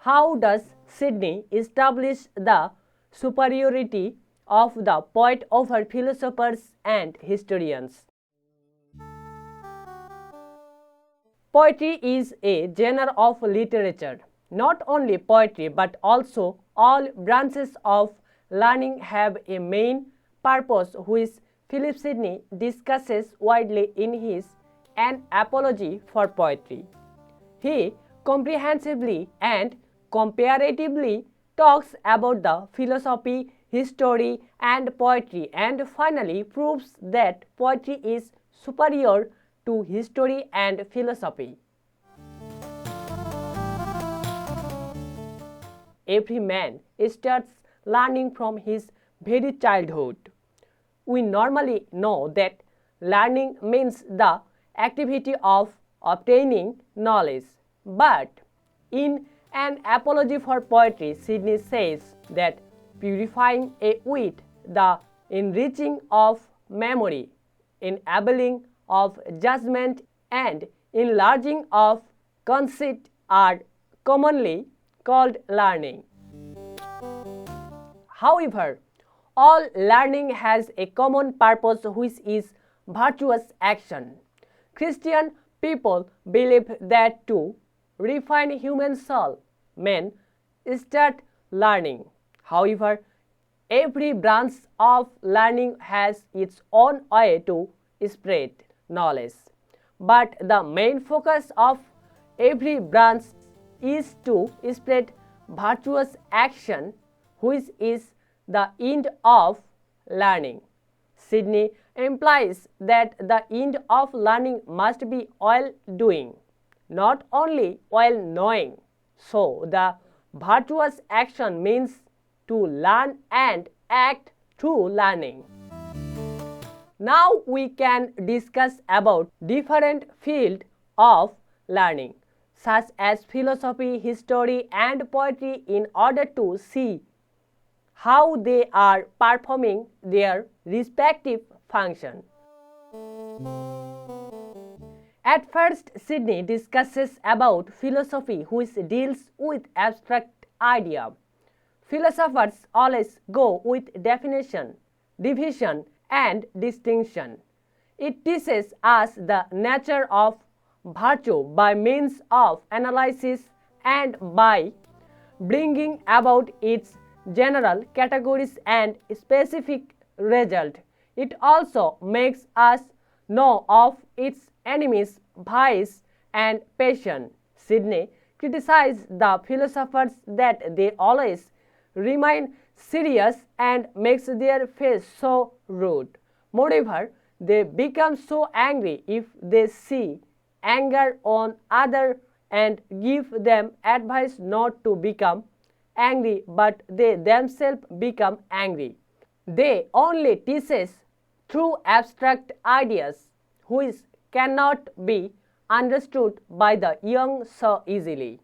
How does Sydney establish the superiority of the poet over philosophers and historians? Poetry is a genre of literature. Not only poetry but also all branches of learning have a main purpose which Philip Sidney discusses widely in his An Apology for Poetry. He comprehensively and comparatively talks about the philosophy, history, and poetry, and finally proves that poetry is superior to history and philosophy. Every man starts learning from his very childhood. We normally know that learning means the activity of obtaining knowledge. But in An Apology for Poetry, Sidney says that purifying a wit, the enriching of memory, enabling of judgment, and enlarging of conceit are commonly called learning. However, all learning has a common purpose which is virtuous action. Christian people believe that to refine human soul, men start learning. However, every branch of learning has its own way to spread knowledge. But the main focus of every branch is to spread virtuous action, which is the end of learning. Sidney implies that the end of learning must be while doing, not only while knowing. So, the virtuous action means to learn and act through learning. Now we can discuss about different fields of learning such as philosophy, history, and poetry in order to see how they are performing their respective function. At first, Sidney discusses about philosophy which deals with abstract idea. Philosophers always go with definition, division, and distinction. It teaches us the nature of virtue by means of analysis and by bringing about its general categories and specific result. It also makes us know of its enemies, vice, and passion. Sidney criticized the philosophers that they always remain serious and makes their face so rude. Moreover, they become so angry if they see anger on others and give them advice not to become angry, but they themselves become angry. They only teach through abstract ideas which cannot be understood by the young so easily.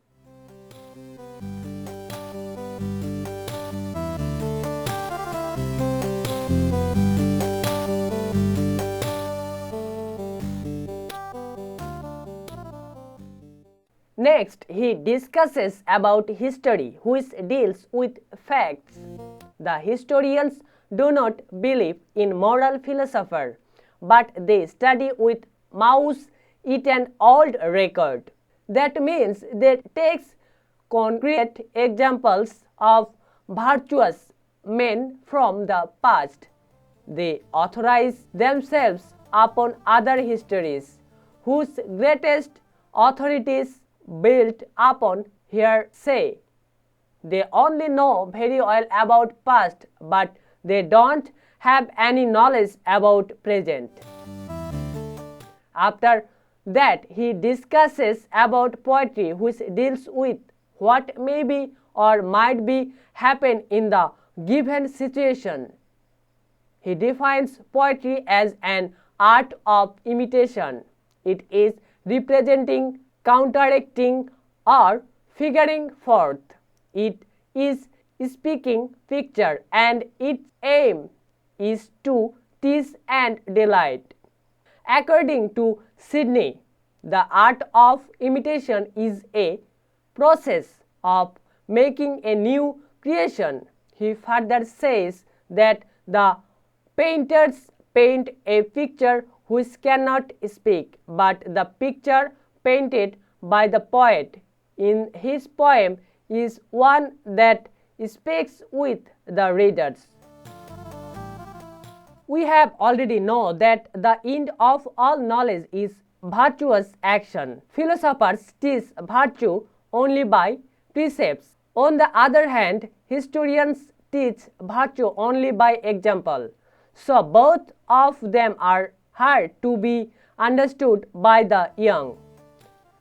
Next, he discusses about history, which deals with facts. The historians do not believe in moral philosopher, but they study with mouse-eaten old record. That means they take concrete examples of virtuous men from the past. They authorize themselves upon other histories, whose greatest authorities built upon hearsay. They only know very well about past, but they don't have any knowledge about present. After that, he discusses about poetry, which deals with what may be or might be happen in the given situation. He defines poetry as an art of imitation. It is representing, counteracting, or figuring forth. It is speaking picture, and its aim is to teach and delight. According to Sidney, the art of imitation is a process of making a new creation. He further says that the painters paint a picture which cannot speak, but the picture painted by the poet in his poem is one that speaks with the readers. We have already known that the end of all knowledge is virtuous action. Philosophers teach virtue only by precepts. On the other hand, historians teach virtue only by example. So both of them are hard to be understood by the young.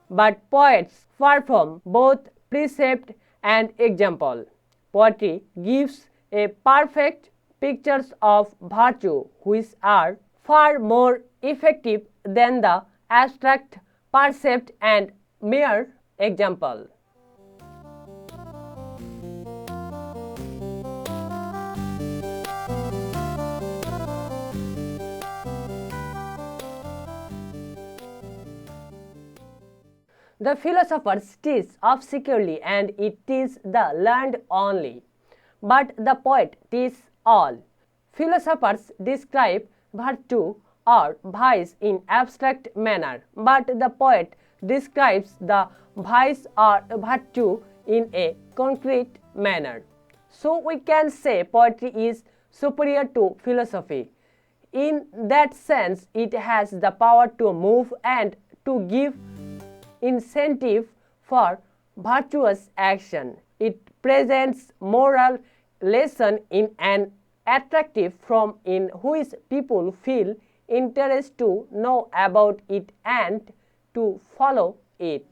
But poets perform both precept and example. Poetry gives a perfect pictures of virtue which are far more effective than the abstract percept and mere example. The philosophers teach obscurely and it is the learned only, but the poet teaches all. Philosophers describe virtue or vice in abstract manner, but the poet describes the vice or virtue in a concrete manner. So we can say poetry is superior to philosophy. In that sense, it has the power to move and to give incentive for virtuous action. It presents moral lesson in an attractive form in which people feel interest to know about it and to follow it.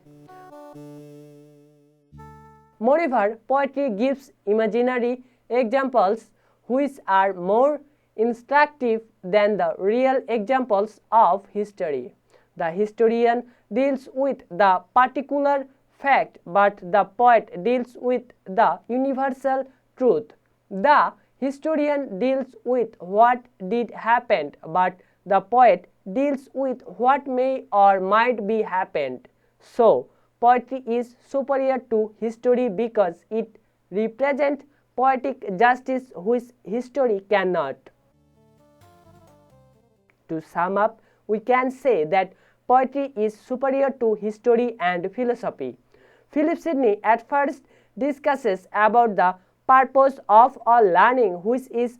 Moreover, poetry gives imaginary examples which are more instructive than the real examples of history. The historian deals with the particular fact, but the poet deals with the universal truth. The historian deals with what did happen, but the poet deals with what may or might be happened. So, poetry is superior to history because it represents poetic justice which history cannot. To sum up, we can say that poetry is superior to history and philosophy. Philip Sidney at first discusses about the purpose of all learning, which is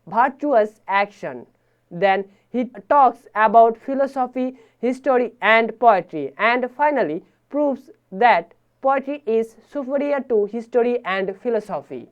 virtuous action. Then he talks about philosophy, history and poetry, and finally proves that poetry is superior to history and philosophy.